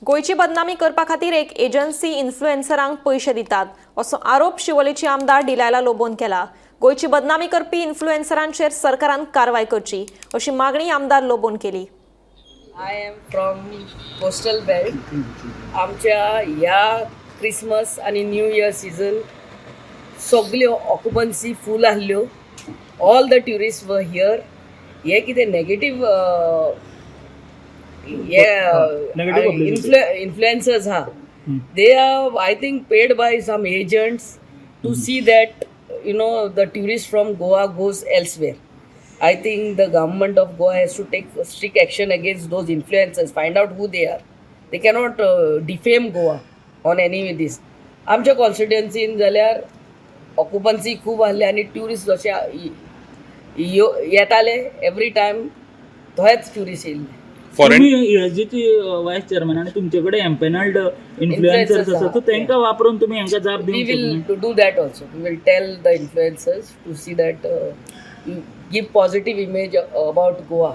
गोयची बदनामी करपा खातीर एक एजन्सी इन्फ्लुएन्सरांक पयशे दितात असो आरोप शिवोलेची आमदार डिलायला लोबोन केला. गोयची बदनामी करपी इन्फ्लुएन्सरांचेर सरकारान कारवाय करची अशी मागणी आमदार लोबोन केली. I am from coastal belt. आमच्या ह्या क्रिसमस आणि न्यू इयर सीझन सगल्यो ऑक्युपन्सी फूल आसल्यो. ऑल द ट्युरिस्ट वर हियर. हे कितें नेगेटीव इन्फ्लुएन्सर्स हा, they are I think paid by some agents to see that the tourists from Goa goes elsewhere. I think the government of Goa has to take strict action against those influencers, find out who they are. They cannot defame Goa on any of this. आमच्या कॉन्स्टिट्युएन्सीन जाल्यार occupancy खूब आहले आनी tourist जशे येताले every time थंयच tourist येयल्ले. तुम्ही यूएसजीची वायस चेअरमॅन आणि तुमच्याकडे एम्पॅनल्ड इन्फ्लुएन्सर्स असतात तर त्यांना वापरून तुम्ही यांका जाब We देऊ will शकता. do that also. We will tell the influencers to see that give positive image about Goa.